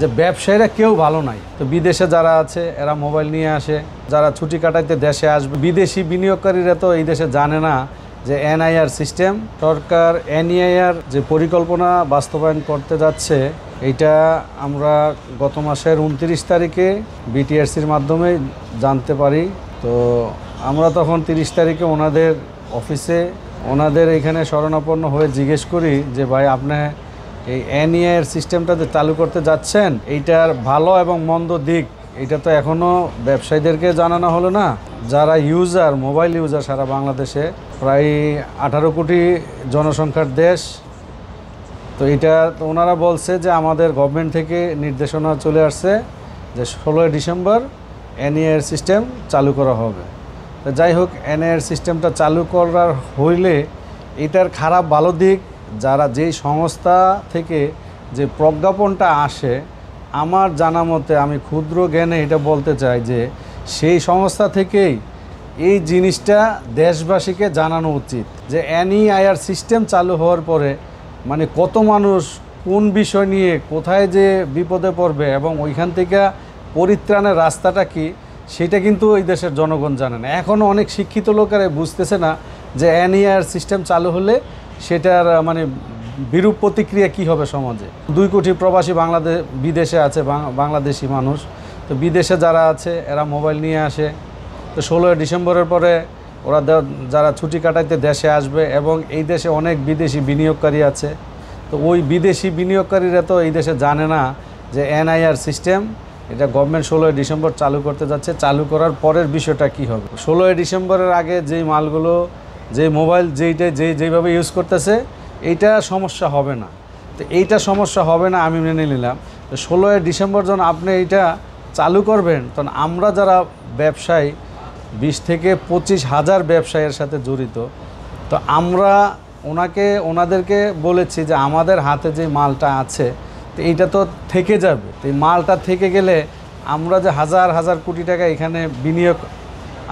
যে ব্যবসায়ীরা কেউ ভালো নাই। তো বিদেশে যারা আছে এরা মোবাইল নিয়ে আসে, যারা ছুটি কাটাইতে দেশে আসবে, বিদেশি বিনিয়োগকারীরা তো এই দেশে জানে না যে এনআইআর সিস্টেম, সরকার এনআইআর যে পরিকল্পনা বাস্তবায়ন করতে যাচ্ছে, এইটা আমরা গত মাসের 29 তারিখে বিটিআরসির মাধ্যমে জানতে পারি। তো আমরা তখন 30 তারিখে ওনাদের অফিসে ওনাদের এখানে শরণাপন্ন হয়ে জিজ্ঞেস করি যে ভাই, আপনি এই এনআইআর সিস্টেমটা যে চালু করতে যাচ্ছেন, এইটার ভালো এবং মন্দ দিক এটা তো এখনও ব্যবসায়ীদেরকে জানানো হলো না। যারা ইউজার, মোবাইল ইউজার সারা বাংলাদেশে প্রায় 18 কোটি জনসংখ্যার দেশ। তো এটা তো ওনারা বলছে যে আমাদের গভর্নমেন্ট থেকে নির্দেশনা চলে আসছে যে 16 ডিসেম্বর এনআইআর সিস্টেম চালু করা হবে। তো যাই হোক, এনআইআর সিস্টেমটা চালু করার হইলে এটার খারাপ ভালো দিক, যারা যেই সংস্থা থেকে যে প্রজ্ঞাপনটা আসে, আমার জানা মতে আমি ক্ষুদ্র জ্ঞানে এটা বলতে চাই যে সেই সংস্থা থেকেই এই জিনিসটা দেশবাসীকে জানানো উচিত যে এনআইআর সিস্টেম চালু হওয়ার পরে মানে কত মানুষ কোন বিষয় নিয়ে কোথায় যে বিপদে পড়বে এবং ওইখান থেকে পরিত্রাণের রাস্তাটা কি, সেটা কিন্তু ওই দেশের জনগণ জানে না। এখনও অনেক শিক্ষিত লোকেরা বুঝতেছে না যে এনআইআর সিস্টেম চালু হলে সেটার মানে বিরূপ প্রতিক্রিয়া কী হবে সমাজে। 2 কোটি প্রবাসী বিদেশে আছে, বাংলাদেশি মানুষ। তো বিদেশে যারা আছে এরা মোবাইল নিয়ে আসে। তো 16 ডিসেম্বরের পরে ওরা যারা ছুটি কাটাইতে দেশে আসবে এবং এই দেশে অনেক বিদেশি বিনিয়োগকারী আছে। তো ওই বিদেশি বিনিয়োগকারীরা তো এই দেশে জানে না যে এনআইআর সিস্টেম এটা গভর্নমেন্ট 16 ডিসেম্বর চালু করতে যাচ্ছে। চালু করার পরের বিষয়টা কি হবে, 16 ডিসেম্বরের আগে যেই মালগুলো, যে মোবাইল যেইভাবে ইউজ করতেছে, এইটা সমস্যা হবে না। তো এইটা সমস্যা হবে না আমি মেনে নিলাম। তো 16 ডিসেম্বর যখন আপনি এইটা চালু করবেন, তখন আমরা যারা ব্যবসায়ী 20 থেকে 25 হাজার ব্যবসায়ীর সাথে জড়িত, তো আমরা ওনাদেরকে বলেছি যে আমাদের হাতে যে মালটা আছে তো এইটা তো থেকে যাবে। তো এই মালটা থেকে গেলে আমরা যে হাজার হাজার কোটি টাকা এখানে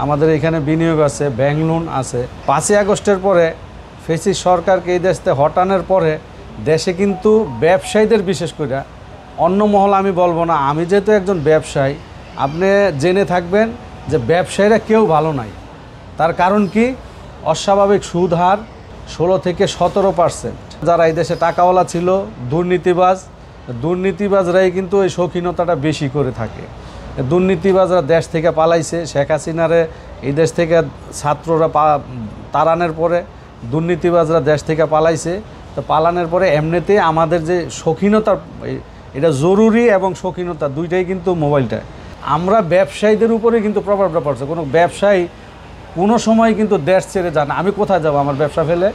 আমাদের এখানে বিনিয়োগ আছে, ব্যাংক লোন আছে। 5ই আগস্টের পরে ফেসিস সরকারকে এই দেশ থেকে হটানোর পরে দেশে কিন্তু ব্যবসায়ীদের, বিশেষ করে অন্য মহল আমি বলবো না, আমি যেহেতু একজন ব্যবসায়ী, আপনি জেনে থাকবেন যে ব্যবসায়ীরা কেউ ভালো নাই। তার কারণ কি, অস্বাভাবিক সুদ হার 16 থেকে 17%। যারা এই দেশে টাকাওয়ালা ছিল, দুর্নীতিবাজরাই কিন্তু এই শৌখিনতাটা বেশি করে থাকে। দুর্নীতিবাজরা দেশ থেকে পালাইছে। শেখ হাসিনারে এই দেশ থেকে ছাত্ররা তাড়ানোর পরে দুর্নীতিবাজরা দেশ থেকে পালাইছে। তো পালানোর পরে এমনিতেই আমাদের যে শৌখিনতা, এটা জরুরি এবং শৌখিনতা দুইটাই কিন্তু মোবাইলটা, আমরা ব্যবসায়ীদের উপরে কিন্তু প্রভাবটা পড়ছে। কোনো ব্যবসায়ী কোনো সময় কিন্তু দেশ ছেড়ে যান, আমি কোথায় যাব আমার ব্যবসা ফেলে।